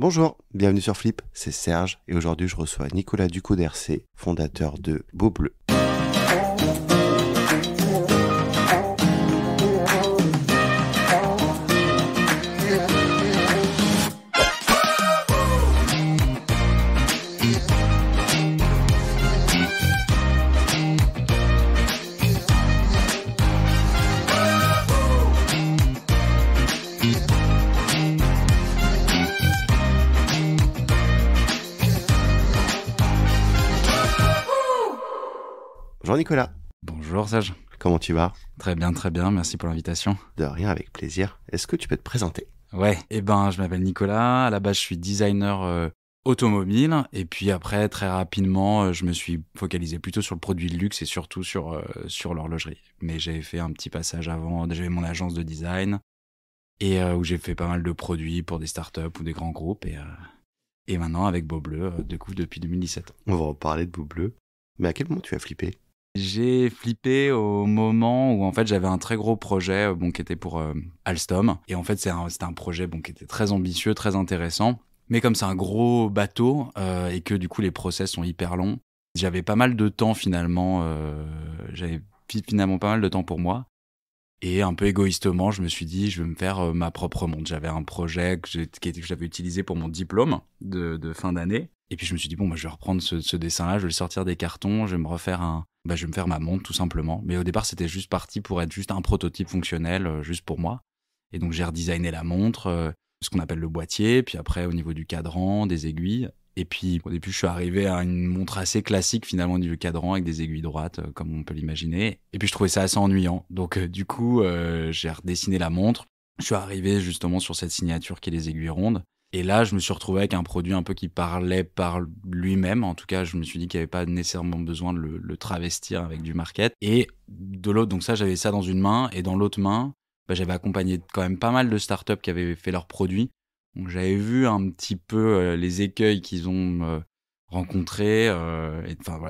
Bonjour, bienvenue sur Flip, c'est Serge et aujourd'hui je reçois Nicolas Ducaux-Dercé, fondateur de Beau Bleu. Bonjour Nicolas. Bonjour Serge. Comment tu vas? Très bien, merci pour l'invitation. De rien, avec plaisir. Est-ce que tu peux te présenter? Ouais, je m'appelle Nicolas, à la base je suis designer automobile, et puis après très rapidement je me suis focalisé plutôt sur le produit de luxe et surtout sur l'horlogerie. Mais j'ai fait un petit passage avant, j'avais mon agence de design, et où j'ai fait pas mal de produits pour des startups ou des grands groupes, et maintenant avec Beau Bleu, depuis 2017. On va en parler de Beau Bleu. Mais à quel moment tu as flippé? J'ai flippé au moment où en fait j'avais un très gros projet qui était pour Alstom, et en fait c'était un projet qui était très ambitieux, très intéressant, mais comme c'est un gros bateau et que du coup les process sont hyper longs, j'avais pas mal de temps finalement pas mal de temps pour moi, et un peu égoïstement je me suis dit je vais me faire ma propre montre. J'avais un projet que j'avais utilisé pour mon diplôme de fin d'année. Et puis je me suis dit, je vais reprendre ce dessin-là, je vais le sortir des cartons, je vais me faire ma montre tout simplement. Mais au départ, c'était juste parti pour être juste un prototype fonctionnel, juste pour moi. Et donc j'ai redesigné la montre, ce qu'on appelle le boîtier, puis après au niveau du cadran, des aiguilles. Et puis au début, je suis arrivé à une montre assez classique finalement au niveau du cadran, avec des aiguilles droites, comme on peut l'imaginer. Et puis je trouvais ça assez ennuyant. Donc j'ai redessiné la montre. Je suis arrivé justement sur cette signature qui est les aiguilles rondes. Et là, je me suis retrouvé avec un produit un peu qui parlait par lui-même. En tout cas, je me suis dit qu'il n'y avait pas nécessairement besoin de le travestir avec du market. Et de l'autre, donc ça, j'avais ça dans une main. Et dans l'autre main, j'avais accompagné quand même pas mal de startups qui avaient fait leurs produits. Donc j'avais vu un petit peu les écueils qu'ils ont rencontrés,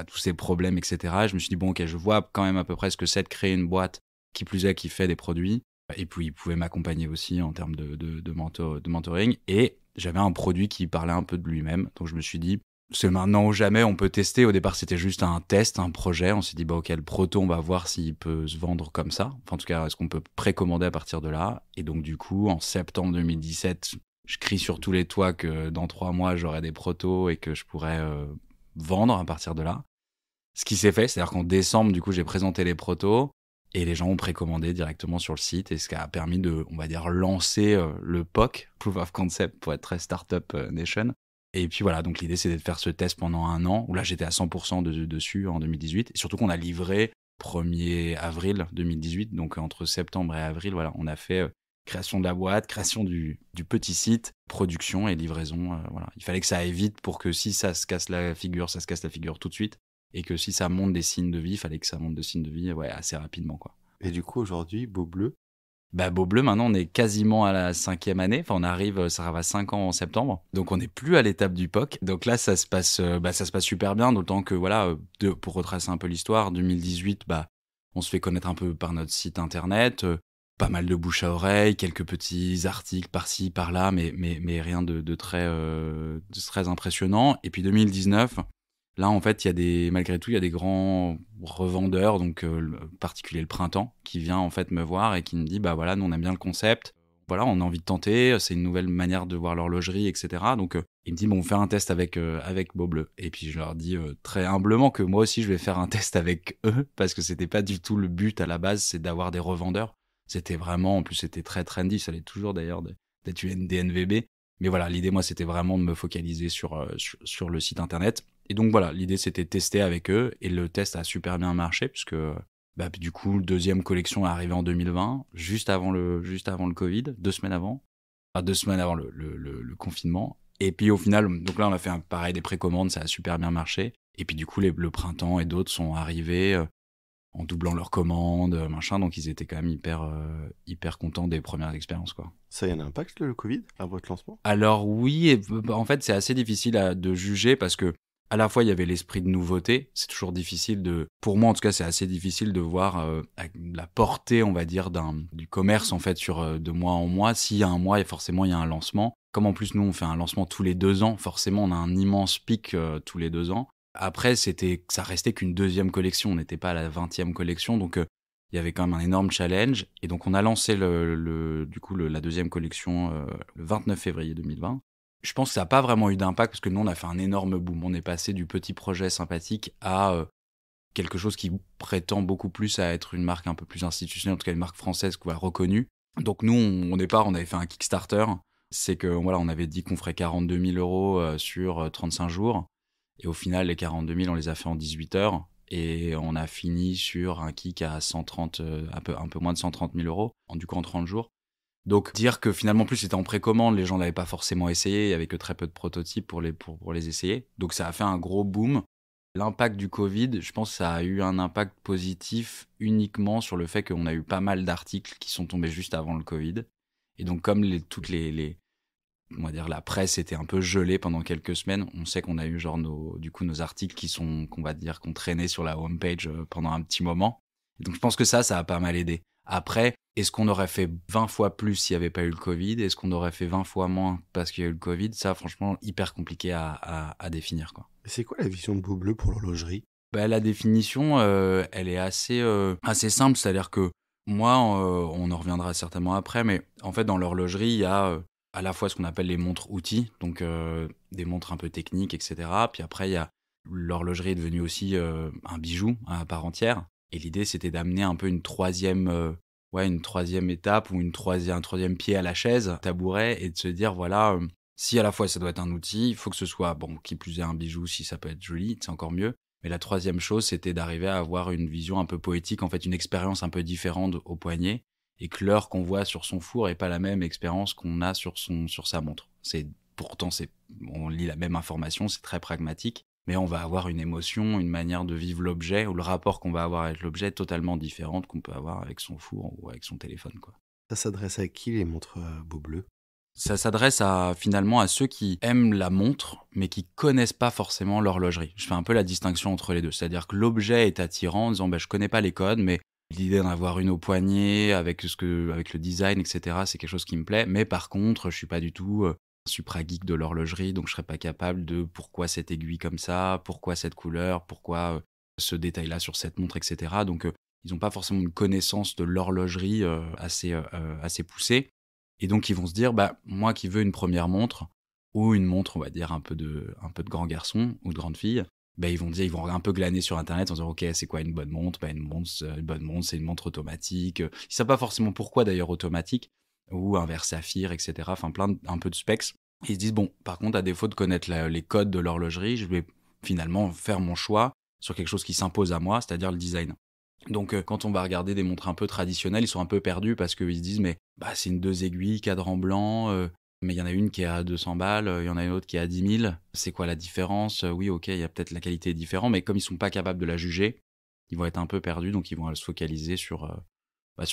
tous ces problèmes, etc. Et je me suis dit, ok, je vois quand même à peu près ce que c'est de créer une boîte qui plus est, qui fait des produits. Et puis, il pouvait m'accompagner aussi en termes de mentoring. Et j'avais un produit qui parlait un peu de lui-même. Donc, je me suis dit, c'est maintenant ou jamais, on peut tester. Au départ, c'était juste un test, un projet. On s'est dit, ok, le proto, on va voir s'il peut se vendre comme ça. Enfin, en tout cas, est-ce qu'on peut précommander à partir de là? Et donc, du coup, en septembre 2017, je crie sur tous les toits que dans 3 mois, j'aurai des protos et que je pourrais vendre à partir de là. Ce qui s'est fait, c'est-à-dire qu'en décembre, du coup, j'ai présenté les protos. Et les gens ont précommandé directement sur le site, et ce qui a permis de, on va dire, lancer le POC, Proof of Concept, pour être très Startup Nation. Et puis voilà, donc l'idée c'était de faire ce test pendant 1 an, où là j'étais à 100% dessus en 2018, et surtout qu'on a livré 1er avril 2018, donc entre septembre et avril, voilà, on a fait création de la boîte, création du petit site, production et livraison, voilà. Il fallait que ça aille vite pour que si ça se casse la figure, ça se casse la figure tout de suite. Et que si ça monte des signes de vie, il fallait que ça monte des signes de vie assez rapidement, quoi. Et du coup, aujourd'hui, Beau Bleu? Beau Bleu, maintenant, on est quasiment à la 5e année. Enfin, ça va 5 ans en septembre. Donc, on n'est plus à l'étape du POC. Donc là, ça se passe super bien. D'autant que, pour retracer un peu l'histoire, 2018, on se fait connaître un peu par notre site internet. Pas mal de bouche à oreille, quelques petits articles par-ci, par-là, mais rien de très impressionnant. Et puis 2019... Là, en fait, malgré tout, il y a des grands revendeurs, donc particulier le Printemps, qui vient en fait me voir et qui me dit, nous on aime bien le concept, voilà, on a envie de tenter, c'est une nouvelle manière de voir l'horlogerie, etc. Donc il me dit, on fait un test avec Beau Bleu. Et puis je leur dis très humblement que moi aussi je vais faire un test avec eux, parce que c'était pas du tout le but à la base, c'est d'avoir des revendeurs. C'était vraiment, en plus c'était très trendy, ça l'est toujours d'ailleurs, d'être des NVB. Mais voilà, l'idée, moi, c'était vraiment de me focaliser sur le site internet. Et donc voilà, l'idée, c'était de tester avec eux. Et le test a super bien marché, puisque du coup, la deuxième collection est arrivée en 2020, juste avant le Covid, 2 semaines avant. Enfin, 2 semaines avant le confinement. Et puis au final, donc là, on a fait pareil des précommandes, ça a super bien marché. Et puis du coup, le Printemps et d'autres sont arrivés en doublant leurs commandes, machin. Donc ils étaient quand même hyper contents des premières expériences, quoi. Ça a un impact, le Covid, à votre lancement? Alors oui, en fait, c'est assez difficile de juger, parce que à la fois, il y avait l'esprit de nouveauté. C'est toujours difficile pour moi en tout cas, c'est assez difficile de voir la portée, on va dire, du commerce en fait de mois en mois. S'il y a un mois, forcément, il y a un lancement. Comme en plus, nous, on fait un lancement tous les 2 ans, forcément, on a un immense pic tous les 2 ans. Après, ça restait qu'une deuxième collection, on n'était pas à la 20e collection, donc il y avait quand même un énorme challenge. Et donc, on a lancé la deuxième collection le 29 février 2020. Je pense que ça n'a pas vraiment eu d'impact parce que nous, on a fait un énorme boom. On est passé du petit projet sympathique à quelque chose qui prétend beaucoup plus à être une marque un peu plus institutionnelle, en tout cas une marque française reconnue. Donc nous, au départ, on avait fait un Kickstarter. C'est que voilà, on avait dit qu'on ferait 42 000 € sur 35 jours. Et au final, les 42 000, on les a fait en 18 heures. Et on a fini sur un kick à 130, un peu moins de 130 000 €, du coup en 30 jours. Donc dire que finalement, plus c'était en précommande, les gens n'avaient pas forcément essayé, il y avait que très peu de prototypes pour les essayer. Donc ça a fait un gros boom. L'impact du Covid, je pense que ça a eu un impact positif uniquement sur le fait qu'on a eu pas mal d'articles qui sont tombés juste avant le Covid. Et donc comme on va dire la presse était un peu gelée pendant quelques semaines, on sait qu'on a eu nos articles qu'on traînait sur la homepage pendant un petit moment. Et donc je pense que ça a pas mal aidé. Après, est-ce qu'on aurait fait 20 fois plus s'il n'y avait pas eu le Covid? Est-ce qu'on aurait fait 20 fois moins parce qu'il y a eu le Covid? Ça, franchement, hyper compliqué à définir, quoi. C'est quoi la vision de Beau Bleu pour l'horlogerie? La définition, elle est assez simple. C'est-à-dire que moi, on en reviendra certainement après, mais en fait, dans l'horlogerie, il y a à la fois ce qu'on appelle les montres-outils, donc des montres un peu techniques, etc. Puis après, l'horlogerie est devenue aussi un bijou à part entière. Et l'idée, c'était d'amener un peu une troisième étape ou un troisième pied à la chaise, tabouret, et de se dire, voilà, si à la fois ça doit être un outil, il faut que ce soit, bon, qui plus est un bijou, si ça peut être joli, c'est encore mieux. Mais la troisième chose, c'était d'arriver à avoir une vision un peu poétique, en fait, une expérience un peu différente au poignet, et que l'heure qu'on voit sur son four n'est pas la même expérience qu'on a sur sa montre. Pourtant, on lit la même information, c'est très pragmatique, mais on va avoir une émotion, une manière de vivre l'objet, ou le rapport qu'on va avoir avec l'objet totalement différente qu'on peut avoir avec son four ou avec son téléphone, quoi. Ça s'adresse à qui les montres Beau Bleu? Ça s'adresse finalement à ceux qui aiment la montre, mais qui connaissent pas forcément l'horlogerie. Je fais un peu la distinction entre les deux. C'est-à-dire que l'objet est attirant en disant, je connais pas les codes, mais l'idée d'en avoir une au poignet, avec le design, etc., c'est quelque chose qui me plaît. Mais par contre, je suis pas du tout un supra geek de l'horlogerie, donc je serais pas capable de pourquoi cette aiguille comme ça, pourquoi cette couleur, pourquoi ce détail-là sur cette montre, etc. Donc, ils n'ont pas forcément une connaissance de l'horlogerie assez poussée. Et donc, ils vont se dire, moi qui veux une première montre, ou une montre, on va dire, un peu de grand garçon ou de grande fille, ils vont un peu glaner sur Internet en disant, OK, c'est quoi une bonne montre? Une bonne montre, c'est une montre automatique. Ils ne savent pas forcément pourquoi, d'ailleurs, automatique, ou un verre saphir, etc. Enfin, un peu de specs. Et ils se disent, bon, par contre, à défaut de connaître les codes de l'horlogerie, je vais finalement faire mon choix sur quelque chose qui s'impose à moi, c'est-à-dire le design. Donc, quand on va regarder des montres un peu traditionnelles, ils sont un peu perdus parce qu'ils se disent, mais c'est une 2 aiguilles, cadran blanc, mais il y en a une qui est à 200 balles, il y en a une autre qui est à 10 000. C'est quoi la différence? Oui, OK, il y a peut-être la qualité est différente, mais comme ils sont pas capables de la juger, ils vont être un peu perdus, donc ils vont se focaliser sur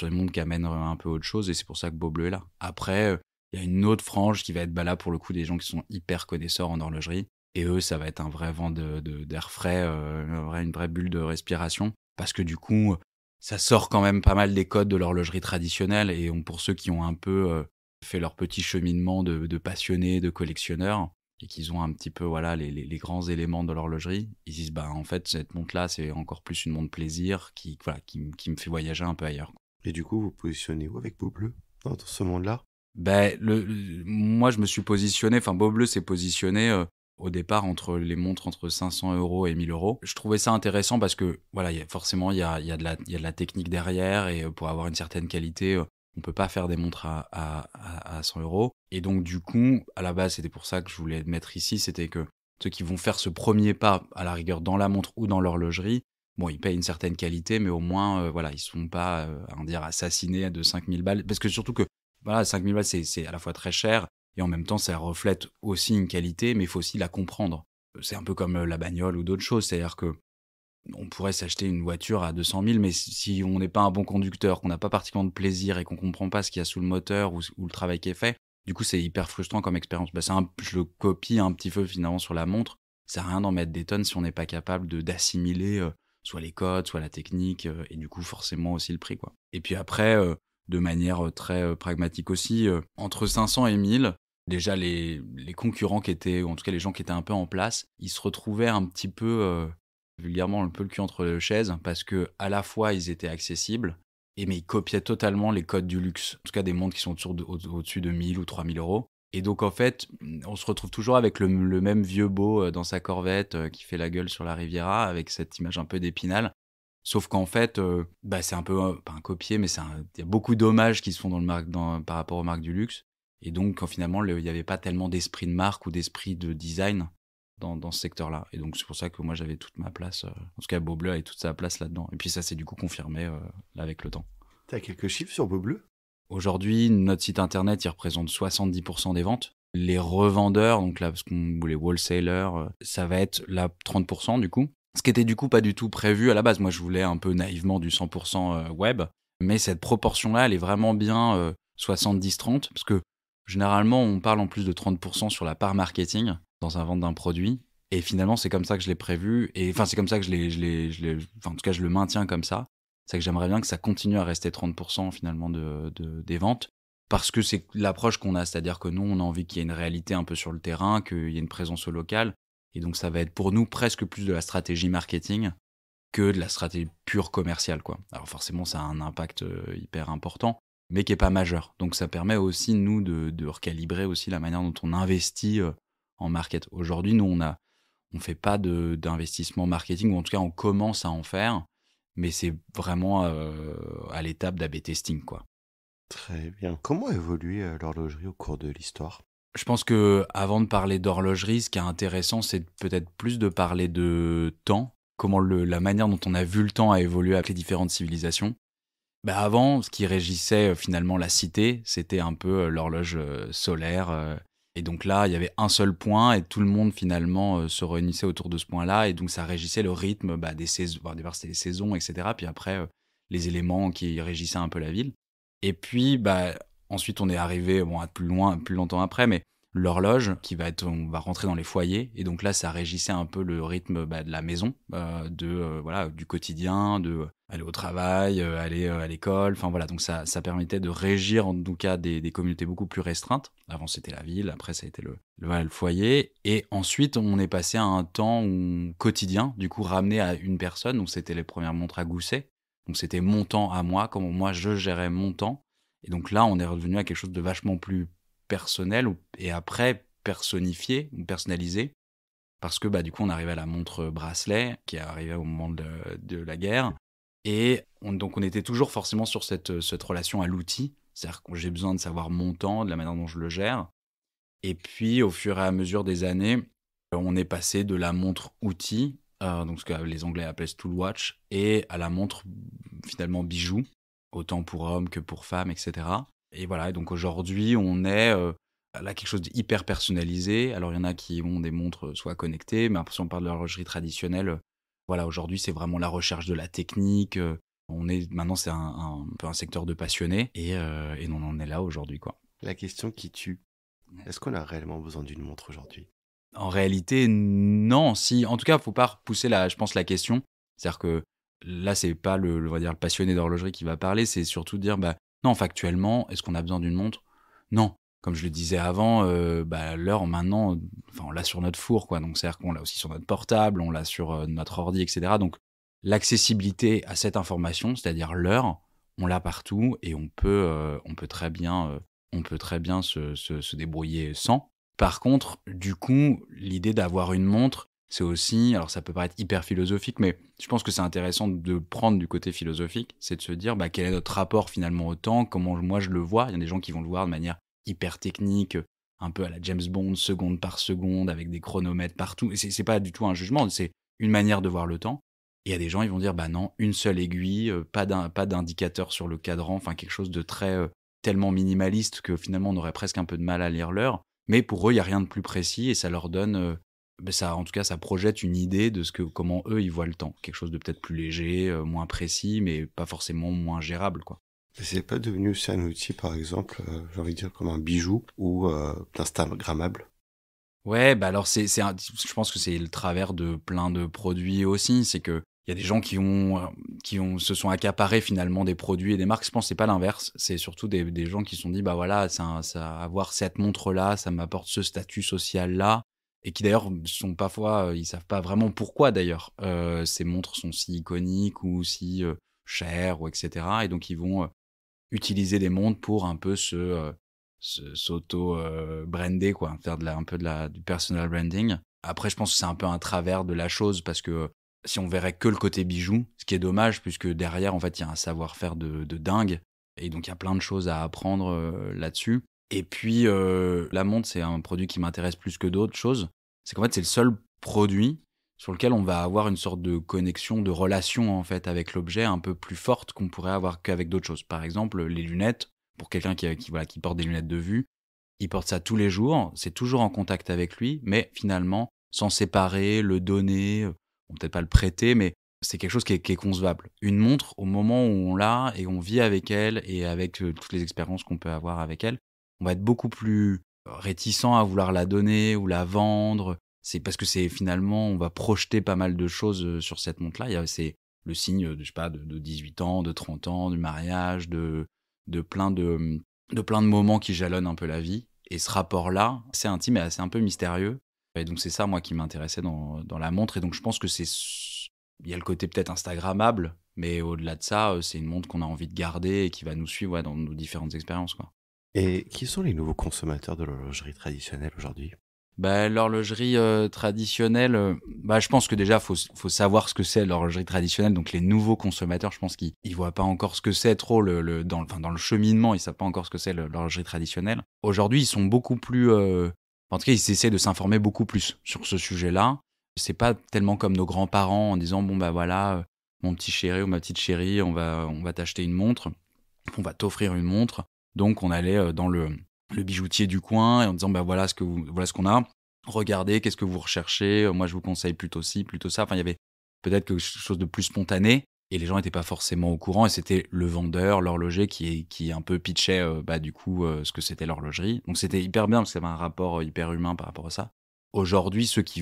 les montres qui amènent un peu autre chose, et c'est pour ça que Beau Bleu est là. Après, il y a une autre frange qui va être là pour le coup des gens qui sont hyper connaisseurs en horlogerie, et eux, ça va être un vrai vent d'air frais, une vraie bulle de respiration. Parce que du coup, ça sort quand même pas mal des codes de l'horlogerie traditionnelle. Et pour ceux qui ont un peu fait leur petit cheminement de passionnés, de collectionneurs, et qu'ils ont un petit peu les grands éléments de l'horlogerie, ils disent, en fait, cette montre-là, c'est encore plus une montre plaisir qui me fait voyager un peu ailleurs. Et du coup, vous positionnez où avec Beau Bleu dans ce monde-là? Moi, je me suis positionné, Beau Bleu s'est positionné au départ entre les montres entre 500 € et 1 000 €. Je trouvais ça intéressant parce que forcément il y a de la technique derrière, et pour avoir une certaine qualité, on peut pas faire des montres à 100 €. Et donc du coup, à la base, c'était pour ça que je voulais mettre ici, c'était que ceux qui vont faire ce premier pas à la rigueur dans la montre ou dans l'horlogerie, ils payent une certaine qualité, mais au moins ils sont pas assassinés de 5 000 balles, parce que surtout que 5 000 balles, c'est à la fois très cher, et en même temps, ça reflète aussi une qualité, mais il faut aussi la comprendre. C'est un peu comme la bagnole ou d'autres choses. C'est-à-dire que on pourrait s'acheter une voiture à 200 000, mais si on n'est pas un bon conducteur, qu'on n'a pas particulièrement de plaisir et qu'on comprend pas ce qu'il y a sous le moteur ou le travail qui est fait, du coup, c'est hyper frustrant comme expérience. Je le copie un petit peu finalement sur la montre. Ça sert à rien d'en mettre des tonnes si on n'est pas capable d'assimiler soit les codes, soit la technique, et du coup, forcément aussi le prix, quoi. Et puis après, de manière très pragmatique aussi, entre 500 et 1000, Déjà, les concurrents qui étaient, ou en tout cas les gens qui étaient un peu en place, ils se retrouvaient un petit peu, vulgairement, un peu le cul entre les chaises, parce que à la fois, ils étaient accessibles, mais ils copiaient totalement les codes du luxe. En tout cas, des montres qui sont au-dessus de 1000 ou 3000 euros. Et donc, en fait, on se retrouve toujours avec le même vieux beau dans sa Corvette qui fait la gueule sur la Riviera, avec cette image un peu d'Épinal. Sauf qu'en fait, c'est un peu, pas un copier, mais il y a beaucoup d'hommages qui se font par rapport aux marques du luxe. Et donc, finalement, il n'y avait pas tellement d'esprit de marque ou d'esprit de design dans ce secteur-là. Et donc, c'est pour ça que moi, j'avais toute ma place. En tout cas, Beaubleu avait toute sa place là-dedans. Et puis, ça s'est du coup confirmé là, avec le temps. T'as quelques chiffres sur Beaubleu? Aujourd'hui, notre site internet, il représente 70% des ventes. Les revendeurs, donc là, ou les wholesalers, ça va être là 30% du coup. Ce qui était du coup pas du tout prévu à la base. Moi, je voulais un peu naïvement du 100% web. Mais cette proportion-là, elle est vraiment bien 70-30. Parce que généralement, on parle en plus de 30% sur la part marketing dans un vente d'un produit. Et finalement, c'est comme ça que je l'ai prévu. Et enfin, c'est comme ça que en tout cas, je le maintiens comme ça. C'est que j'aimerais bien que ça continue à rester 30% finalement des ventes. Parce que c'est l'approche qu'on a. C'est-à-dire que nous, on a envie qu'il y ait une réalité un peu sur le terrain, qu'il y ait une présence au local. Et donc, ça va être pour nous presque plus de la stratégie marketing que de la stratégie pure commerciale, quoi. Alors forcément, ça a un impact hyper important, mais qui est pas majeur. Donc, ça permet aussi, nous, de recalibrer aussi la manière dont on investit en market. Aujourd'hui, nous, on fait pas d'investissement marketing, ou en tout cas, on commence à en faire, mais c'est vraiment à l'étape d'A/B testing, quoi. Très bien. Comment évolue l'horlogerie au cours de l'histoire? Je pense que avant de parler d'horlogerie, ce qui est intéressant, c'est peut-être plus de parler de temps, comment la manière dont on a vu le temps a évolué avec les différentes civilisations. Avant, ce qui régissait finalement la cité, c'était un peu l'horloge solaire. Et donc là, il y avait un seul point et tout le monde finalement se réunissait autour de ce point-là. Et donc ça régissait le rythme des saisons. Au départ, c'était les saisons, etc. Puis après, les éléments qui régissaient un peu la ville. Et puis, ensuite, on est arrivé à plus longtemps après, mais l'horloge on va rentrer dans les foyers. Et donc là, ça régissait un peu le rythme de la maison, du quotidien, de aller au travail, aller à l'école. Enfin voilà, donc ça permettait de régir en tout cas des communautés beaucoup plus restreintes. Avant, c'était la ville, après, ça a été le foyer. Et ensuite, on est passé à un temps quotidien, du coup, ramené à une personne. Donc, c'était les premières montres à gousset. Donc, c'était mon temps à moi, comment moi, je gérais mon temps. Et donc là, on est revenu à quelque chose de vachement plus personnel et après personnifié ou personnalisé. Parce que du coup, on arrivait à la montre bracelet qui est arrivée au moment de la guerre. Et donc, on était toujours forcément sur cette relation à l'outil. C'est-à-dire que j'ai besoin de savoir mon temps, de la manière dont je le gère. Et puis, au fur et à mesure des années, on est passé de la montre outil, donc ce que les Anglais appellent tool watch, et à la montre finalement bijou, autant pour hommes que pour femmes, etc. Et voilà, et donc aujourd'hui, on est là quelque chose d'hyper personnalisé. Alors, il y en a qui ont des montres soit connectées, mais après, si on parle de l'horlogerie traditionnelle, voilà, aujourd'hui, c'est vraiment la recherche de la technique. Maintenant, c'est un peu un secteur de passionnés, et on en est là aujourd'hui, quoi. La question qui tue. Est-ce qu'on a réellement besoin d'une montre aujourd'hui? En réalité, non. Si, en tout cas, faut pas repousser je pense, la question. C'est-à-dire que là, c'est pas on va dire, le passionné d'horlogerie qui va parler, c'est surtout dire, non, factuellement, est-ce qu'on a besoin d'une montre? Non. Comme je le disais avant, l'heure, maintenant, on l'a sur notre four, quoi. Donc, c'est-à-dire qu'on l'a aussi sur notre portable, on l'a sur notre ordi, etc. Donc, l'accessibilité à cette information, c'est-à-dire l'heure, on l'a partout et on peut très bien se débrouiller sans. Par contre, du coup, l'idée d'avoir une montre, c'est aussi, alors ça peut paraître hyper philosophique, mais je pense que c'est intéressant de prendre du côté philosophique, c'est de se dire quel est notre rapport finalement au temps, comment moi je le vois. Il y a des gens qui vont le voir de manière hyper technique, un peu à la James Bond, seconde par seconde, avec des chronomètres partout. Et c'est pas du tout un jugement, c'est une manière de voir le temps. Et il y a des gens, ils vont dire, non, une seule aiguille, pas d'indicateur sur le cadran, enfin quelque chose de très tellement minimaliste que finalement on aurait presque un peu de mal à lire l'heure. Mais pour eux, il n'y a rien de plus précis et ça leur donne, en tout cas, ça projette une idée de comment eux, ils voient le temps. Quelque chose de peut-être plus léger, moins précis, mais pas forcément moins gérable, quoi. C'est pas devenu aussi un outil, par exemple, j'ai envie de dire comme un bijou ou d'instagrammable? Ouais, alors je pense que c'est le travers de plein de produits aussi. C'est que Il y a des gens se sont accaparés finalement des produits et des marques. Je pense que c'est pas l'inverse. C'est surtout des gens qui se sont dit, bah voilà, avoir cette montre-là, ça m'apporte ce statut social-là. Et qui d'ailleurs sont parfois, ils savent pas vraiment pourquoi d'ailleurs ces montres sont si iconiques ou si chères ou etc. Et donc ils vont utiliser des montres pour un peu s'auto brander quoi, faire un peu du personal branding. Après, je pense que c'est un peu un travers de la chose parce que si on verrait que le côté bijoux, ce qui est dommage puisque derrière en fait il y a un savoir-faire de dingue et donc il y a plein de choses à apprendre là-dessus. Et puis la montre, c'est un produit qui m'intéresse plus que d'autres choses. C'est qu'en fait c'est le seul produit sur lequel on va avoir une sorte de connexion, de relation en fait avec l'objet un peu plus forte qu'on pourrait avoir qu'avec d'autres choses. Par exemple, les lunettes, pour quelqu'un qui porte des lunettes de vue, il porte ça tous les jours, c'est toujours en contact avec lui, mais finalement, s'en séparer, le donner, peut-être pas le prêter, mais c'est quelque chose qui est concevable. Une montre, au moment où on l'a et on vit avec elle et avec toutes les expériences qu'on peut avoir avec elle, on va être beaucoup plus réticent à vouloir la donner ou la vendre. C'est parce que c'est finalement, on va projeter pas mal de choses sur cette montre-là. C'est le signe, je sais pas, de 18 ans, de 30 ans, du mariage, de plein de moments qui jalonnent un peu la vie. Et ce rapport-là, c'est intime et c'est un peu mystérieux. Et donc c'est ça, moi, qui m'intéressait dans la montre. Et donc je pense que il y a le côté peut-être instagrammable, mais au-delà de ça, c'est une montre qu'on a envie de garder et qui va nous suivre dans nos différentes expériences, quoi. Et qui sont les nouveaux consommateurs de l'horlogerie traditionnelle aujourd'hui? Bah, l'horlogerie traditionnelle, je pense que déjà faut savoir ce que c'est l'horlogerie traditionnelle. Donc les nouveaux consommateurs, je pense qu'ils voient pas encore ce que c'est trop dans le cheminement, ils savent pas encore ce que c'est l'horlogerie traditionnelle. Aujourd'hui, ils sont beaucoup plus, en tout cas, ils essaient de s'informer beaucoup plus sur ce sujet-là. C'est pas tellement comme nos grands-parents en disant bon bah voilà, mon petit chéri ou ma petite chérie, on va t'acheter une montre, on va t'offrir une montre. Donc on allait dans le bijoutier du coin et en disant bah voilà ce qu'on a, regardez, qu'est-ce que vous recherchez, moi je vous conseille plutôt ci, plutôt ça. Enfin, il y avait peut-être quelque chose de plus spontané et les gens n'étaient pas forcément au courant et c'était le vendeur, l'horloger qui un peu pitchait ce que c'était l'horlogerie. Donc c'était hyper bien parce que ça avait un rapport hyper humain par rapport à ça. Aujourd'hui, ceux qui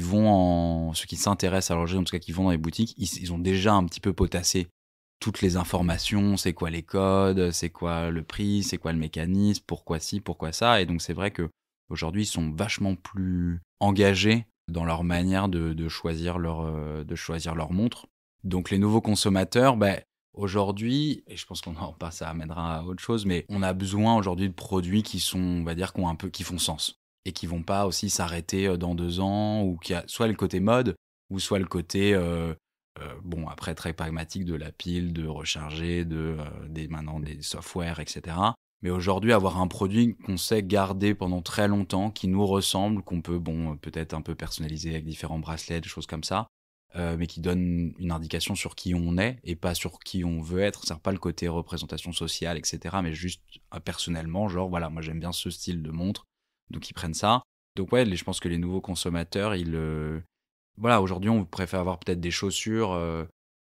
s'intéressent à l'horlogerie, en tout cas qui vont dans les boutiques, ils ont déjà un petit peu potassé toutes les informations, c'est quoi les codes, c'est quoi le prix, c'est quoi le mécanisme, pourquoi ci, pourquoi ça. Et donc c'est vrai que aujourd'hui ils sont vachement plus engagés dans leur manière de choisir leur montre. Donc les nouveaux consommateurs, aujourd'hui, et je pense ça amènera à autre chose, mais on a besoin aujourd'hui de produits qui sont, on va dire, qui font sens et qui vont pas aussi s'arrêter dans 2 ans ou qui a soit le côté mode ou soit le côté après très pragmatique de la pile, de recharger, maintenant des softwares, etc. Mais aujourd'hui, avoir un produit qu'on sait garder pendant très longtemps, qui nous ressemble, qu'on peut peut-être un peu personnaliser avec différents bracelets, des choses comme ça, mais qui donne une indication sur qui on est et pas sur qui on veut être. C'est pas le côté représentation sociale, etc. Mais juste personnellement, genre voilà, moi j'aime bien ce style de montre, donc ils prennent ça. Donc ouais, je pense que les nouveaux consommateurs, voilà, aujourd'hui, on préfère avoir peut-être des chaussures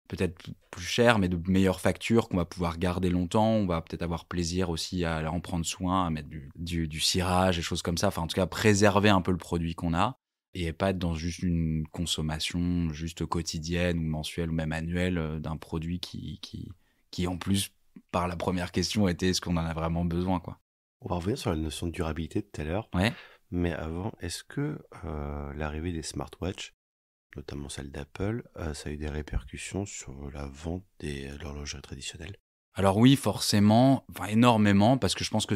peut-être plus chères, mais de meilleure facture qu'on va pouvoir garder longtemps. On va peut-être avoir plaisir aussi à en prendre soin, à mettre du cirage, des choses comme ça. Enfin, en tout cas, préserver un peu le produit qu'on a et pas être dans juste une consommation juste quotidienne ou mensuelle ou même annuelle d'un produit qui, en plus, par la première question, était est-ce qu'on en a vraiment besoin, quoi. On va revenir sur la notion de durabilité de tout à l'heure. Ouais. Mais avant, est-ce que l'arrivée des smartwatches, notamment celle d'Apple, ça a eu des répercussions sur la vente de l'horlogerie traditionnelle? Alors oui, forcément, énormément, parce que je pense que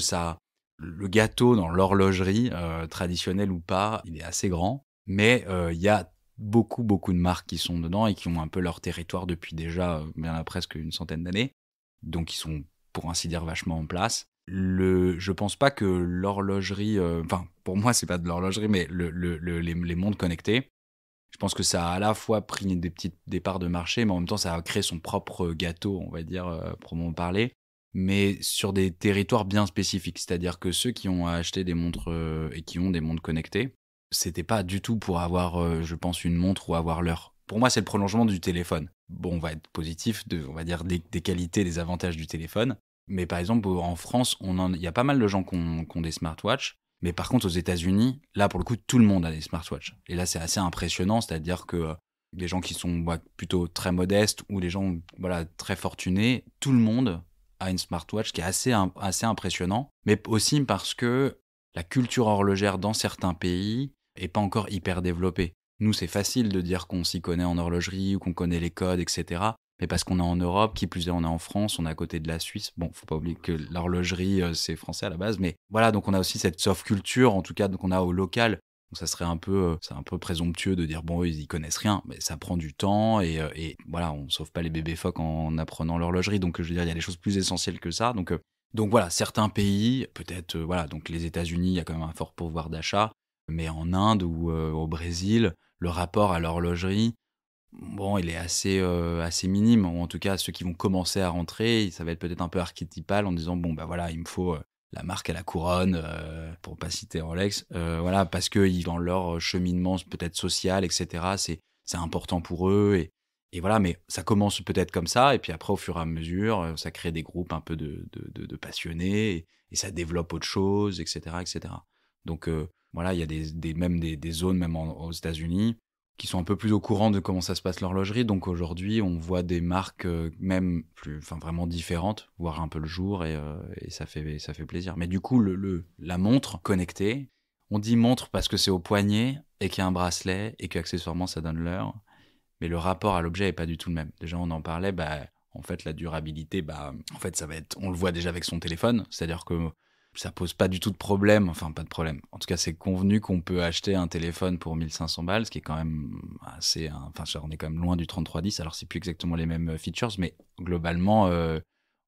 le gâteau dans l'horlogerie, traditionnelle ou pas, il est assez grand. Mais il y a beaucoup, beaucoup de marques qui sont dedans et qui ont un peu leur territoire depuis déjà bien presque une centaine d'années. Donc ils sont, pour ainsi dire, vachement en place. Je pense pas que l'horlogerie, pour moi c'est pas de l'horlogerie, mais les montres connectées, je pense que ça a à la fois pris des parts de marché, mais en même temps ça a créé son propre gâteau, on va dire, proprement parler, mais sur des territoires bien spécifiques. C'est-à-dire que ceux qui ont acheté des montres et qui ont des montres connectées, c'était pas du tout pour avoir, je pense, une montre ou avoir l'heure. Pour moi, c'est le prolongement du téléphone. Bon, on va être positif, on va dire des qualités, des avantages du téléphone. Mais par exemple, en France, il y a pas mal de gens qui ont des smartwatches. Mais par contre, aux États-Unis, là, pour le coup, tout le monde a des smartwatches. Et là, c'est assez impressionnant. C'est-à-dire que des gens qui sont plutôt très modestes ou des gens très fortunés, tout le monde a une smartwatch qui est assez impressionnant, mais aussi parce que la culture horlogère dans certains pays est pas encore hyper développée. Nous, c'est facile de dire qu'on s'y connaît en horlogerie ou qu'on connaît les codes, etc. Mais parce qu'on est en Europe, qui plus est, on est en France, on est à côté de la Suisse. Bon, faut pas oublier que l'horlogerie, c'est français à la base, mais voilà, donc on a aussi cette soft culture, en tout cas, qu'on a au local. Donc ça serait c'est un peu présomptueux de dire, bon, ils y connaissent rien, mais ça prend du temps et voilà, on sauve pas les bébés phoques en apprenant l'horlogerie. Donc, je veux dire, il y a des choses plus essentielles que ça. Donc voilà, certains pays, peut-être, donc les États-Unis, il y a quand même un fort pouvoir d'achat, mais en Inde ou au Brésil, le rapport à l'horlogerie, bon, il est assez minime, ou en tout cas, ceux qui vont commencer à rentrer, ça va être peut-être un peu archétypal en disant, bon, bah voilà, il me faut la marque à la couronne, pour pas citer Rolex, voilà, parce que dans leur cheminement peut-être social, etc., c'est important pour eux, et voilà, mais ça commence peut-être comme ça, et puis après, au fur et à mesure, ça crée des groupes un peu de passionnés, et ça développe autre chose, etc., etc. Donc, voilà, il y a même des zones, même aux États-Unis, qui sont un peu plus au courant de comment ça se passe l'horlogerie. Donc aujourd'hui, on voit des marques même vraiment différentes, voir un peu le jour, et ça fait plaisir. Mais du coup, la montre connectée, on dit montre parce que c'est au poignet et qu'il y a un bracelet et qu'accessoirement ça donne l'heure. Mais le rapport à l'objet est pas du tout le même. Déjà, on en parlait, en fait, la durabilité, en fait, ça va être, on le voit déjà avec son téléphone, c'est-à-dire que ça pose pas du tout de problème, enfin pas de problème. En tout cas, c'est convenu qu'on peut acheter un téléphone pour 1500 balles, ce qui est quand même on est quand même loin du 3310, alors c'est plus exactement les mêmes features, mais globalement,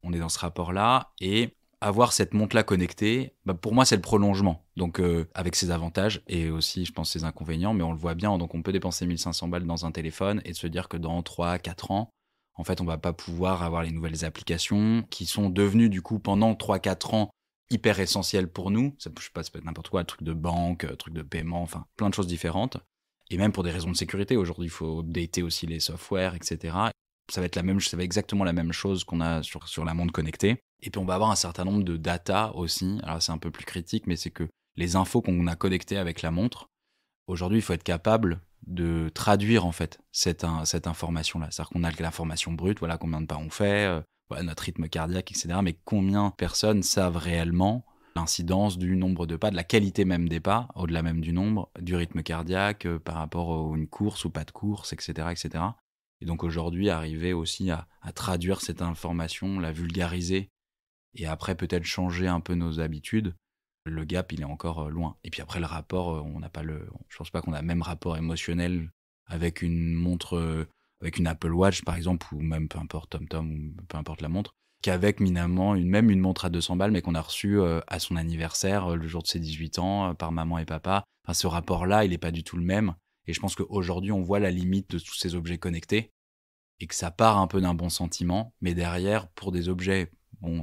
on est dans ce rapport-là, et avoir cette montre-là connectée, pour moi, c'est le prolongement. Donc, avec ses avantages et aussi, je pense, ses inconvénients, mais on le voit bien. Donc, on peut dépenser 1500 balles dans un téléphone et se dire que dans 3-4 ans, en fait, on va pas pouvoir avoir les nouvelles applications qui sont devenues, du coup, pendant 3-4 ans, hyper essentielles pour nous. Ça peut être n'importe quoi, truc de banque, truc de paiement, enfin, plein de choses différentes. Et même pour des raisons de sécurité. Aujourd'hui, il faut updater aussi les softwares, etc. Ça va être exactement la même chose qu'on a sur la montre connectée. Et puis on va avoir un certain nombre de data aussi. Alors c'est un peu plus critique, mais c'est que les infos qu'on a connectées avec la montre, aujourd'hui, il faut être capable de traduire en fait cette information-là. C'est-à-dire qu'on a l'information brute, voilà combien de pas on fait, voilà, notre rythme cardiaque, etc. Mais combien de personnes savent réellement l'incidence du nombre de pas, de la qualité même des pas, au-delà même du nombre, du rythme cardiaque, par rapport à une course ou pas de course, etc., etc. Et donc aujourd'hui, arriver aussi à traduire cette information, la vulgariser, et après peut-être changer un peu nos habitudes, le gap, il est encore loin. Et puis après, le rapport, je pense pas qu'on a le même rapport émotionnel avec une montre, avec une Apple Watch, par exemple, ou même peu importe TomTom, ou peu importe la montre, qu'avec finalement même une montre à 200 balles, mais qu'on a reçue à son anniversaire, le jour de ses 18 ans, par maman et papa. Enfin, ce rapport-là, il est pas du tout le même. Et je pense qu'aujourd'hui, on voit la limite de tous ces objets connectés, et que ça part un peu d'un bon sentiment, mais derrière, pour des objets,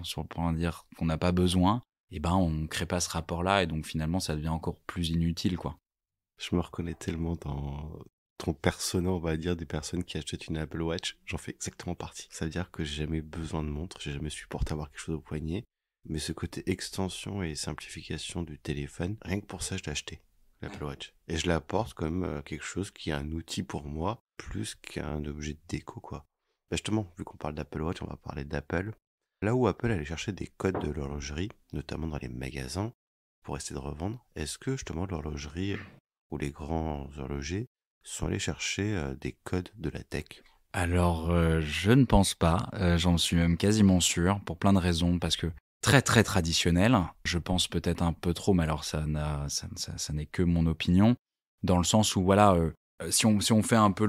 sur le point de dire qu'on n'a pas besoin, on crée pas ce rapport-là, et donc finalement, ça devient encore plus inutile, quoi. Je me reconnais tellement dans ton persona, on va dire, des personnes qui achètent une Apple Watch. J'en fais exactement partie. Ça veut dire que j'ai jamais besoin de montre, j'ai jamais supporté avoir quelque chose au poignet, mais ce côté extension et simplification du téléphone, rien que pour ça, je l'ai acheté, l'Apple Watch. Et je l'apporte comme quelque chose qui est un outil pour moi, plus qu'un objet de déco, quoi. Justement, vu qu'on parle d'Apple Watch, on va parler d'Apple. Là où Apple allait chercher des codes de l'horlogerie, notamment dans les magasins, pour essayer de revendre, est-ce que justement l'horlogerie ou les grands horlogers sont allés chercher des codes de la tech? Alors, je ne pense pas. J'en suis même quasiment sûr, pour plein de raisons, parce que très très traditionnel, je pense peut-être un peu trop, mais alors ça n'est que mon opinion, dans le sens où voilà, si on fait un peu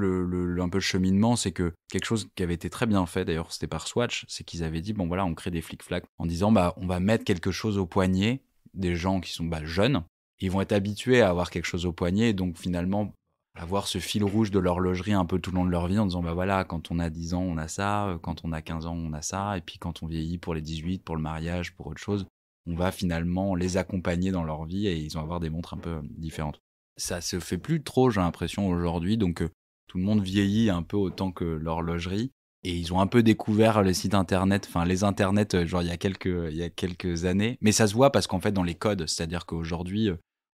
un peu le cheminement, c'est que quelque chose qui avait été très bien fait, d'ailleurs c'était par Swatch, c'est qu'ils avaient dit, bon voilà, on crée des flic-flacs en disant, on va mettre quelque chose au poignet, des gens qui sont jeunes, ils vont être habitués à avoir quelque chose au poignet, et donc finalement avoir ce fil rouge de l'horlogerie un peu tout le long de leur vie, en disant voilà, quand on a 10 ans on a ça, quand on a 15 ans on a ça, et puis quand on vieillit pour les 18, pour le mariage, pour autre chose, on va finalement les accompagner dans leur vie, et ils vont avoir des montres un peu différentes. Ça se fait plus trop, j'ai l'impression, aujourd'hui, donc tout le monde vieillit un peu autant que l'horlogerie, et ils ont un peu découvert les sites internet, enfin les internets, genre il y a quelques années, mais ça se voit parce qu'en fait dans les codes, c'est-à-dire qu'aujourd'hui,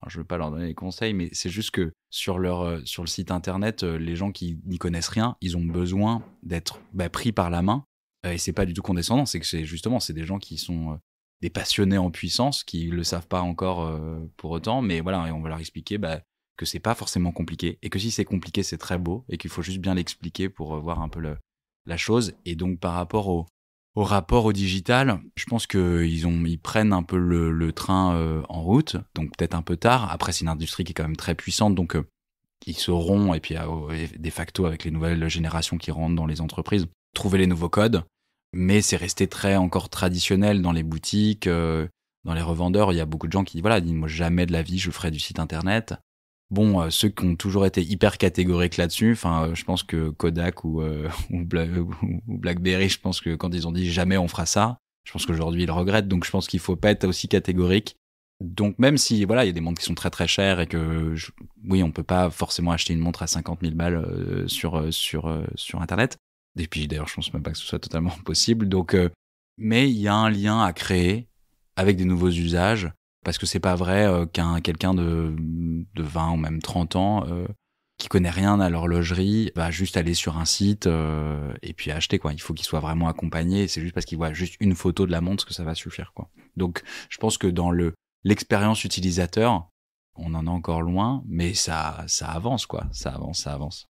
Alors, je veux pas leur donner des conseils, mais c'est juste que sur le site internet, les gens qui n'y connaissent rien, ils ont besoin d'être pris par la main. Et c'est pas du tout condescendant, c'est que c'est des gens qui sont des passionnés en puissance, qui le savent pas encore pour autant, mais voilà, et on va leur expliquer que c'est pas forcément compliqué, et que si c'est compliqué, c'est très beau, et qu'il faut juste bien l'expliquer pour voir un peu la chose. Et donc par rapport au rapport au digital, je pense qu'ils prennent un peu le train en route, donc peut-être un peu tard. Après, c'est une industrie qui est quand même très puissante, donc ils sauront, et puis de facto avec les nouvelles générations qui rentrent dans les entreprises, trouver les nouveaux codes. Mais c'est resté encore traditionnel dans les boutiques, dans les revendeurs. Il y a beaucoup de gens qui disent, moi jamais de la vie je ferai du site internet. Bon, ceux qui ont toujours été hyper catégoriques là-dessus, je pense que Kodak ou BlackBerry, je pense que quand ils ont dit jamais on fera ça, je pense qu'aujourd'hui ils le regrettent. Donc je pense qu'il faut pas être aussi catégorique. Donc même si il y a des montres qui sont très très chères et que on peut pas forcément acheter une montre à 50 000 balles sur internet. Et puis d'ailleurs je pense même pas que ce soit totalement possible. Donc mais il y a un lien à créer avec des nouveaux usages. Parce que c'est pas vrai quelqu'un de 20 ou même 30 ans qui connaît rien à l'horlogerie va juste aller sur un site et puis acheter, quoi. Il faut qu'il soit vraiment accompagné. C'est juste parce qu'il voit juste une photo de la montre que ça va suffire, quoi. Donc je pense que dans l'expérience utilisateur, on en est encore loin, mais ça avance, quoi. Ça avance.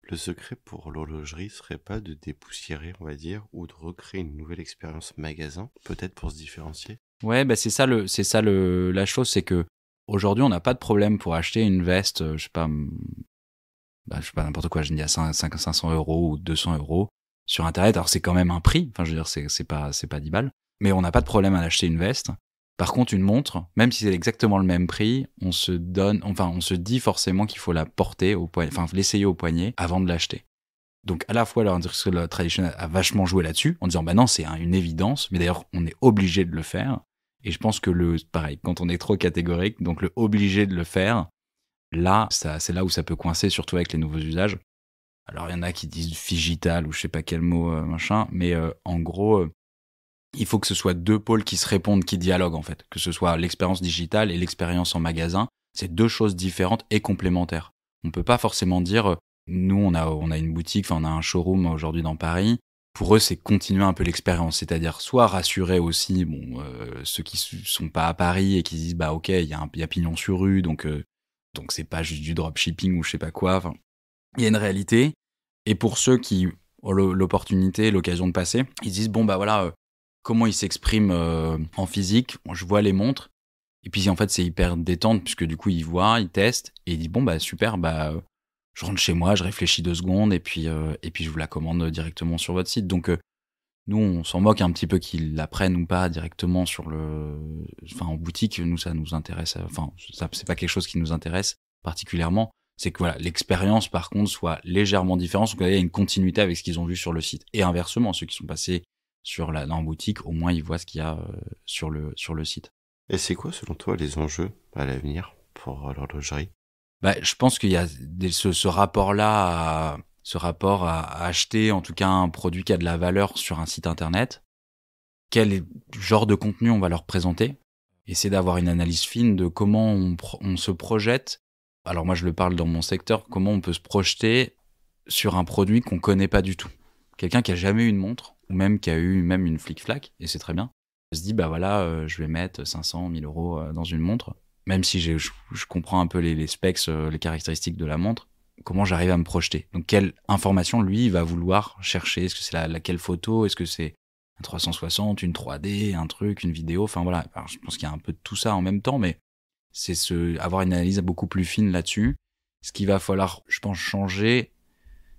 Le secret pour l'horlogerie serait pas de dépoussiérer, on va dire, ou de recréer une nouvelle expérience magasin, peut-être pour se différencier? Ouais, c'est ça la chose, c'est que aujourd'hui on n'a pas de problème pour acheter une veste, je sais pas n'importe quoi, je dis à 500 euros ou 200 euros sur internet. Alors c'est quand même un prix, je veux dire c'est pas 10 balles, mais on n'a pas de problème à acheter une veste. Par contre une montre, même si c'est exactement le même prix, on se dit forcément qu'il faut la porter au poignet, l'essayer au poignet avant de l'acheter. Donc à la fois l'industrie traditionnelle a vachement joué là-dessus en disant non, c'est une évidence, mais d'ailleurs on est obligé de le faire. Et je pense que pareil, quand on est trop catégorique, donc le obligé de le faire, là c'est là où ça peut coincer, surtout avec les nouveaux usages. Alors il y en a qui disent digital ou je sais pas quel mot mais en gros il faut que ce soit deux pôles qui se répondent, qui dialoguent en fait, que ce soit l'expérience digitale et l'expérience en magasin. C'est deux choses différentes et complémentaires. On peut pas forcément dire nous, on a une boutique, on a un showroom aujourd'hui dans Paris. Pour eux, c'est continuer un peu l'expérience, c'est-à-dire soit rassurer aussi ceux qui sont pas à Paris et qui disent ok, il y a pignon sur rue, donc c'est pas juste du dropshipping ou je sais pas quoi. Il y a une réalité. Et pour ceux qui ont l'occasion de passer, ils disent comment ils s'expriment en physique. Je vois les montres et puis en fait c'est hyper détente puisque du coup ils voient, ils testent et ils disent super, je rentre chez moi, je réfléchis 2 secondes et puis je vous la commande directement sur votre site. Donc nous on s'en moque un petit peu qu'ils la prennent ou pas directement en boutique. Nous ça nous intéresse. Ça c'est pas quelque chose qui nous intéresse particulièrement. C'est que l'expérience par contre soit légèrement différente, donc il y a une continuité avec ce qu'ils ont vu sur le site. Et inversement, ceux qui sont passés en boutique, au moins ils voient ce qu'il y a sur le site. Et c'est quoi selon toi les enjeux à l'avenir pour l'horlogerie? Je pense qu'il y a ce rapport à acheter en tout cas un produit qui a de la valeur sur un site internet. Quel genre de contenu on va leur présenter? Essayer d'avoir une analyse fine de comment on se projette. Alors moi je le parle dans mon secteur, comment on peut se projeter sur un produit qu'on connaît pas du tout. Quelqu'un qui a jamais eu une montre, ou même qui a eu même une flic-flac, et c'est très bien, se dit je vais mettre 500, 1000 euros dans une montre. Même si je comprends un peu les specs, les caractéristiques de la montre, comment j'arrive à me projeter? Donc, quelle information, lui, il va vouloir chercher? Est-ce que c'est laquelle photo? Est-ce que c'est un 360, une 3D, un truc, une vidéo? Alors, je pense qu'il y a un peu de tout ça en même temps, mais c'est avoir une analyse beaucoup plus fine là-dessus. Ce qu'il va falloir, je pense, changer,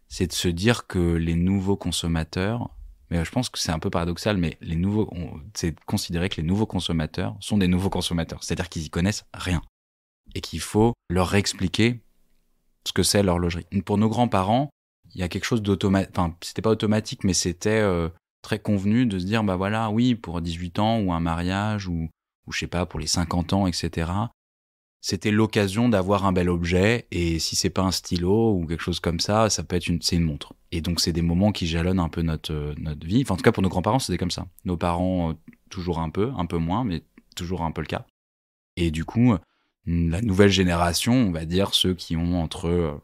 c'est de se dire que les nouveaux consommateurs, mais je pense que c'est un peu paradoxal, mais c'est de considérer que les nouveaux consommateurs sont des nouveaux consommateurs. C'est-à-dire qu'ils y connaissent rien. Et qu'il faut leur expliquer ce que c'est l'horlogerie. Pour nos grands-parents, il y a quelque chose d'automatique. C'était pas automatique, mais c'était très convenu de se dire, oui, pour 18 ans, ou un mariage, ou je sais pas, pour les 50 ans, etc. C'était l'occasion d'avoir un bel objet, et si c'est pas un stylo ou quelque chose comme ça, ça peut être c'est une montre. Et donc c'est des moments qui jalonnent un peu notre vie. En tout cas pour nos grands-parents c'était comme ça. Nos parents toujours un peu moins, mais toujours un peu le cas. Et du coup la nouvelle génération, on va dire ceux qui ont entre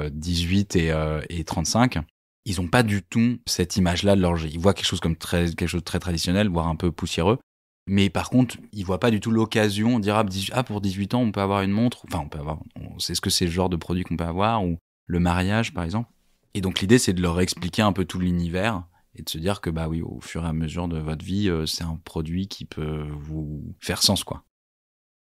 18 et 35, ils ont pas du tout cette image-là de l'horlogerie. Ils voient quelque chose de très traditionnel, voire un peu poussiéreux. Mais par contre, ils voient pas du tout l'occasion de dire pour 18 ans, on peut avoir une montre. Enfin, on sait ce que c'est le genre de produit qu'on peut avoir, ou le mariage, par exemple. Et donc, l'idée, c'est de leur expliquer un peu tout l'univers et de se dire que, bah oui, au fur et à mesure de votre vie, c'est un produit qui peut vous faire sens, quoi.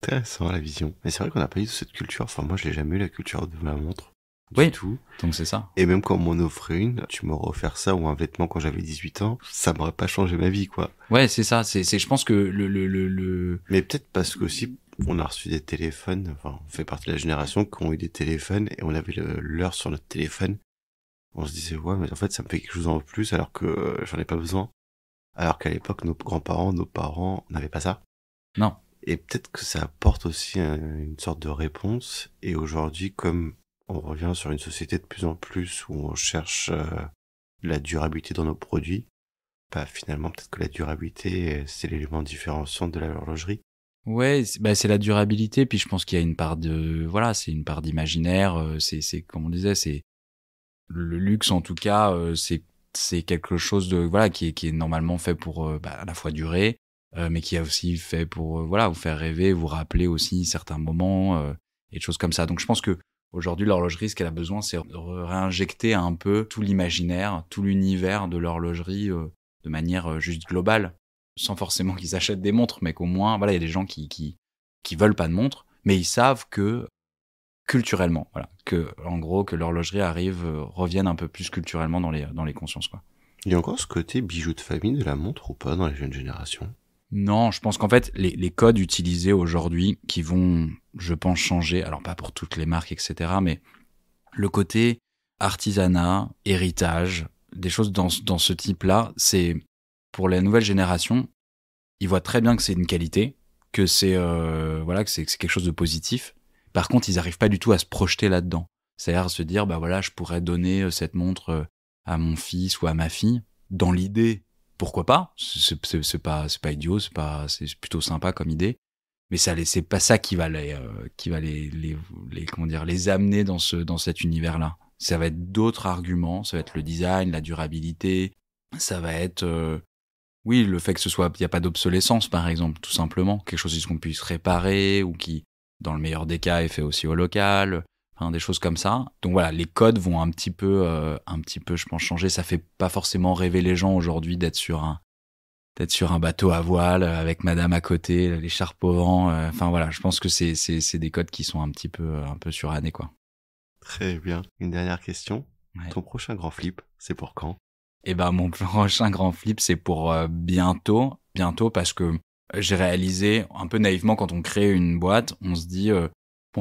Intéressant, la vision. Mais c'est vrai qu'on n'a pas eu cette culture. Enfin, moi, je l'ai jamais eu, la culture de ma montre. Oui, Du tout. donc c'est ça. Et même quand on m'en offrait une, tu m'aurais offert ça ou un vêtement quand j'avais 18 ans, ça m'aurait pas changé ma vie, quoi. Ouais, c'est ça. Je pense que le... Mais peut-être parce qu'aussi, on a reçu des téléphones, enfin, on fait partie de la génération qui ont eu des téléphones et on avait l'heure sur notre téléphone. On se disait, ouais, mais en fait, ça me fait quelque chose en plus alors que j'en ai pas besoin. Alors qu'à l'époque, nos grands-parents, nos parents n'avaient pas ça. Non. Et peut-être que ça apporte aussi une sorte de réponse. Et aujourd'hui, comme on revient sur une société de plus en plus où on cherche la durabilité dans nos produits, bah finalement, peut-être que la durabilité, c'est l'élément différenciant de l'horlogerie. Ouais, c'est la durabilité. Puis je pense qu'il y a une part c'est une part d'imaginaire. C'est comme on disait, c'est le luxe en tout cas. C'est quelque chose de qui est normalement fait pour à la fois durer, mais qui est aussi fait pour vous faire rêver, vous rappeler aussi certains moments et des choses comme ça. Donc je pense que aujourd'hui l'horlogerie, ce qu'elle a besoin, c'est de réinjecter un peu tout l'imaginaire, tout l'univers de l'horlogerie de manière juste globale, sans forcément qu'ils achètent des montres, mais qu'au moins il y a des gens qui veulent pas de montres, mais ils savent que culturellement, que en gros que l'horlogerie revienne un peu plus culturellement dans les consciences, quoi. Il y a encore ce côté bijou de famille de la montre ou pas dans les jeunes générations? Non, je pense qu'en fait, les codes utilisés aujourd'hui qui vont, je pense, changer, alors pas pour toutes les marques, etc., mais le côté artisanat, héritage, des choses dans ce type-là, c'est, pour la nouvelle génération, ils voient très bien que c'est une qualité, que c'est que c'est quelque chose de positif. Par contre, ils n'arrivent pas du tout à se projeter là-dedans. C'est-à-dire à se dire, je pourrais donner cette montre à mon fils ou à ma fille, dans l'idée. Pourquoi pas? C'est pas idiot, c'est plutôt sympa comme idée. Mais c'est pas ça qui va les amener dans cet univers-là. Ça va être d'autres arguments, ça va être le design, la durabilité, ça va être, le fait que il y a pas d'obsolescence, par exemple, tout simplement. Quelque chose qu'on puisse réparer ou qui, dans le meilleur des cas, est fait aussi au local. Des choses comme ça. Donc voilà, les codes vont un petit peu, je pense, changer. Ça fait pas forcément rêver les gens aujourd'hui d'être sur un bateau à voile avec madame à côté, l'écharpe au vent. Je pense que c'est des codes qui sont un peu surannés, quoi. Très bien. Une dernière question. Ouais. Ton prochain grand flip, c'est pour quand? Mon prochain grand flip, c'est pour bientôt, parce que j'ai réalisé un peu naïvement, quand on crée une boîte, on se dit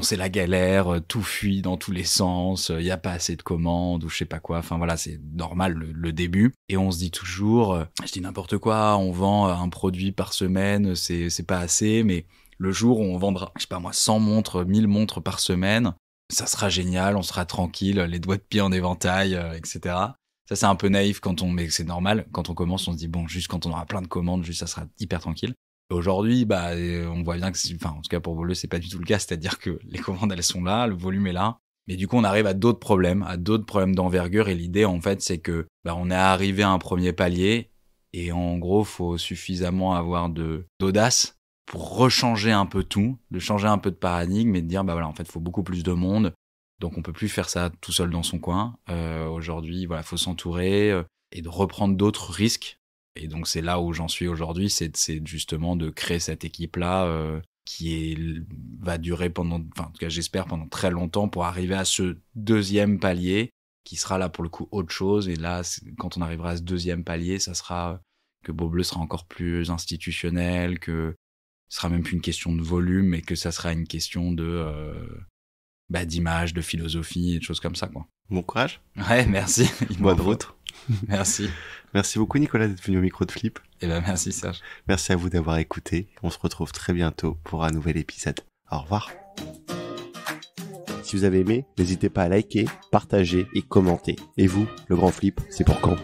c'est la galère, tout fuit dans tous les sens, y a pas assez de commandes ou je sais pas quoi. C'est normal le début. Et on se dit toujours, je dis n'importe quoi, on vend un produit par semaine, c'est pas assez, mais le jour où on vendra, 100 montres, 1000 montres par semaine, ça sera génial, on sera tranquille, les doigts de pied en éventail, etc. Ça, c'est un peu naïf mais c'est normal. Quand on commence, on se dit juste quand on aura plein de commandes, ça sera hyper tranquille. Aujourd'hui, on voit bien que, en tout cas pour Beaulieu, c'est pas du tout le cas. C'est-à-dire que les commandes, elles sont là, le volume est là. Mais du coup, on arrive à d'autres problèmes d'envergure. Et l'idée, en fait, c'est que, on est arrivé à un premier palier. Et en gros, faut suffisamment avoir d'audace pour rechanger un peu tout, de changer un peu de paradigme et de dire, en fait, faut beaucoup plus de monde. Donc, on peut plus faire ça tout seul dans son coin. Aujourd'hui, faut s'entourer et de reprendre d'autres risques. Et donc, c'est là où j'en suis aujourd'hui, c'est justement de créer cette équipe-là va durer en tout cas, j'espère, pendant très longtemps pour arriver à ce deuxième palier qui sera là, pour le coup, autre chose. Et là, quand on arrivera à ce deuxième palier, ça sera que Beaubleu sera encore plus institutionnel, que ce sera même plus une question de volume, mais que ça sera une question d'image, de philosophie, et de choses comme ça, quoi. Bon courage. Ouais, merci. Bonne route. Merci. Merci beaucoup, Nicolas, d'être venu au micro de Flip. Merci, Serge. Merci à vous d'avoir écouté. On se retrouve très bientôt pour un nouvel épisode. Au revoir. Si vous avez aimé, n'hésitez pas à liker, partager et commenter. Et vous, le grand flip, c'est pour quand ?